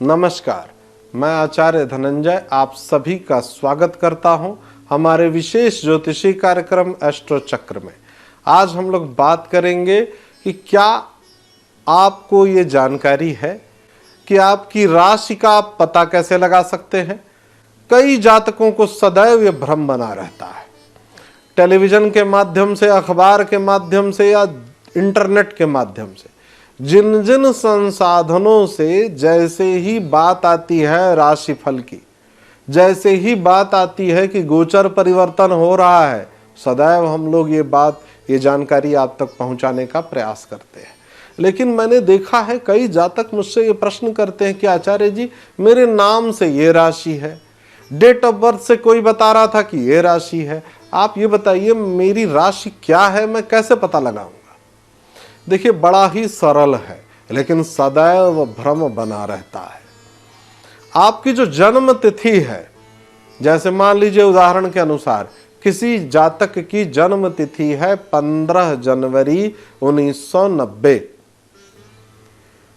नमस्कार, मैं आचार्य धनंजय आप सभी का स्वागत करता हूं हमारे विशेष ज्योतिषी कार्यक्रम एस्ट्रो चक्र में। आज हम लोग बात करेंगे कि क्या आपको ये जानकारी है कि आपकी राशि का आप पता कैसे लगा सकते हैं। कई जातकों को सदैव ये भ्रम बना रहता है, टेलीविजन के माध्यम से, अखबार के माध्यम से या इंटरनेट के माध्यम से, जिन जिन संसाधनों से जैसे ही बात आती है राशिफल की, जैसे ही बात आती है कि गोचर परिवर्तन हो रहा है, सदैव हम लोग ये जानकारी आप तक पहुंचाने का प्रयास करते हैं। लेकिन मैंने देखा है कई जातक मुझसे ये प्रश्न करते हैं कि आचार्य जी, मेरे नाम से ये राशि है, डेट ऑफ बर्थ से कोई बता रहा था कि ये राशि है, आप ये बताइए मेरी राशि क्या है, मैं कैसे पता लगाऊंगा। देखिए, बड़ा ही सरल है लेकिन सदैव भ्रम बना रहता है। आपकी जो जन्म तिथि है, जैसे मान लीजिए उदाहरण के अनुसार किसी जातक की जन्म तिथि है 15 जनवरी 1990,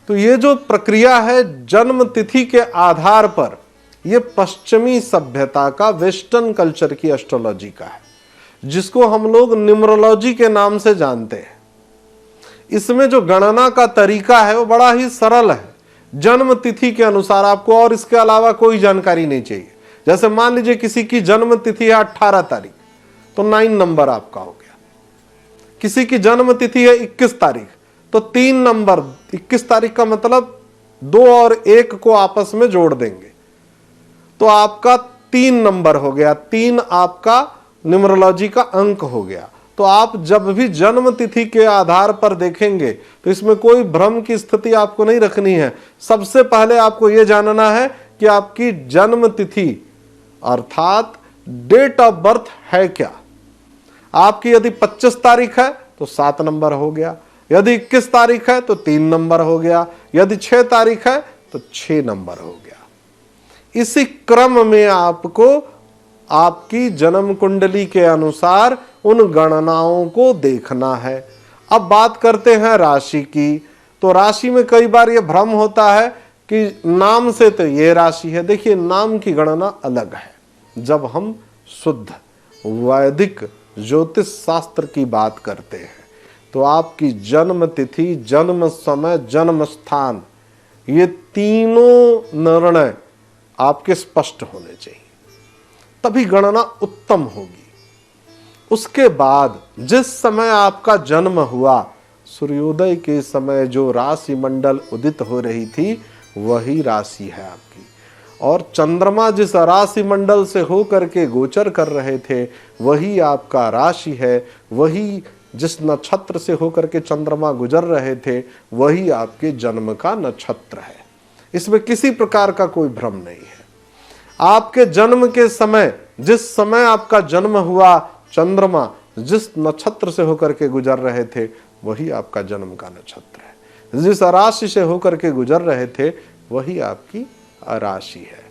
तो ये जो प्रक्रिया है जन्म तिथि के आधार पर, ये पश्चिमी सभ्यता का, वेस्टर्न कल्चर की एस्ट्रोलॉजी का है, जिसको हम लोग न्यूमरोलॉजी के नाम से जानते हैं। इसमें जो गणना का तरीका है वो बड़ा ही सरल है, जन्म तिथि के अनुसार आपको, और इसके अलावा कोई जानकारी नहीं चाहिए। जैसे मान लीजिए किसी की जन्म तिथि है 18 तारीख, तो 9 नंबर आपका हो गया। किसी की जन्म तिथि है 21 तारीख, तो 3 नंबर, 21 तारीख का मतलब 2 और 1 को आपस में जोड़ देंगे तो आपका 3 नंबर हो गया, 3 आपका न्यूमरोलॉजी का अंक हो गया। तो आप जब भी जन्म तिथि के आधार पर देखेंगे तो इसमें कोई भ्रम की स्थिति आपको नहीं रखनी है। सबसे पहले आपको यह जानना है कि आपकी जन्म तिथि अर्थात डेट ऑफ बर्थ है क्या। आपकी यदि 25 तारीख है तो 7 नंबर हो गया, यदि 21 तारीख है तो 3 नंबर हो गया, यदि 6 तारीख है तो 6 नंबर हो गया। इसी क्रम में आपको आपकी जन्म कुंडली के अनुसार उन गणनाओं को देखना है। अब बात करते हैं राशि की, तो राशि में कई बार यह भ्रम होता है कि नाम से तो ये राशि है। देखिए, नाम की गणना अलग है। जब हम शुद्ध वैदिक ज्योतिष शास्त्र की बात करते हैं तो आपकी जन्म तिथि, जन्म समय, जन्म स्थान, ये तीनों निर्णय आपके स्पष्ट होने चाहिए, तभी गणना उत्तम होगी। उसके बाद जिस समय आपका जन्म हुआ, सूर्योदय के समय जो राशि मंडल उदित हो रही थी वही राशि है आपकी, और चंद्रमा जिस राशि मंडल से होकर के गोचर कर रहे थे वही आपका राशि है, वही जिस नक्षत्र से होकर के चंद्रमा गुजर रहे थे वही आपके जन्म का नक्षत्र है। इसमें किसी प्रकार का कोई भ्रम नहीं है। आपके जन्म के समय, जिस समय आपका जन्म हुआ, चंद्रमा जिस नक्षत्र से होकर के गुजर रहे थे वही आपका जन्म का नक्षत्र है, जिस राशि से होकर के गुजर रहे थे वही आपकी राशि है।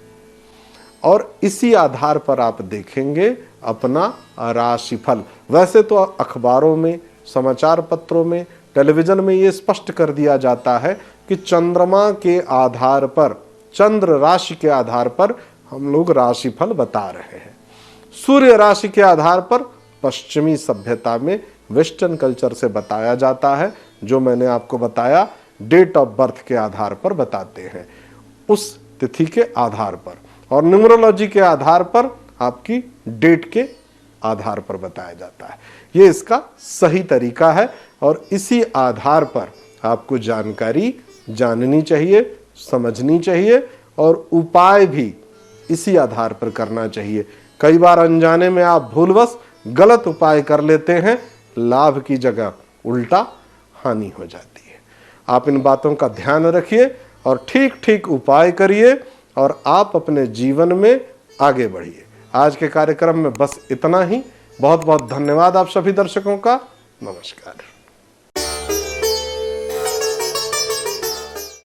और इसी आधार पर आप देखेंगे अपना राशिफल। वैसे तो अखबारों में, समाचार पत्रों में, टेलीविजन में ये स्पष्ट कर दिया जाता है कि चंद्रमा के आधार पर, चंद्र राशि के आधार पर हम लोग राशिफल बता रहे हैं। सूर्य राशि के आधार पर पश्चिमी सभ्यता में, वेस्टर्न कल्चर से बताया जाता है। जो मैंने आपको बताया, डेट ऑफ बर्थ के आधार पर बताते हैं, उस तिथि के आधार पर, और न्यूमरोलॉजी के आधार पर आपकी डेट के आधार पर बताया जाता है। ये इसका सही तरीका है और इसी आधार पर आपको जानकारी जाननी चाहिए, समझनी चाहिए, और उपाय भी इसी आधार पर करना चाहिए। कई बार अनजाने में आप भूलवश गलत उपाय कर लेते हैं, लाभ की जगह उल्टा हानि हो जाती है। आप इन बातों का ध्यान रखिए और ठीक ठीक उपाय करिए और आप अपने जीवन में आगे बढ़िए। आज के कार्यक्रम में बस इतना ही। बहुत बहुत धन्यवाद आप सभी दर्शकों का। नमस्कार।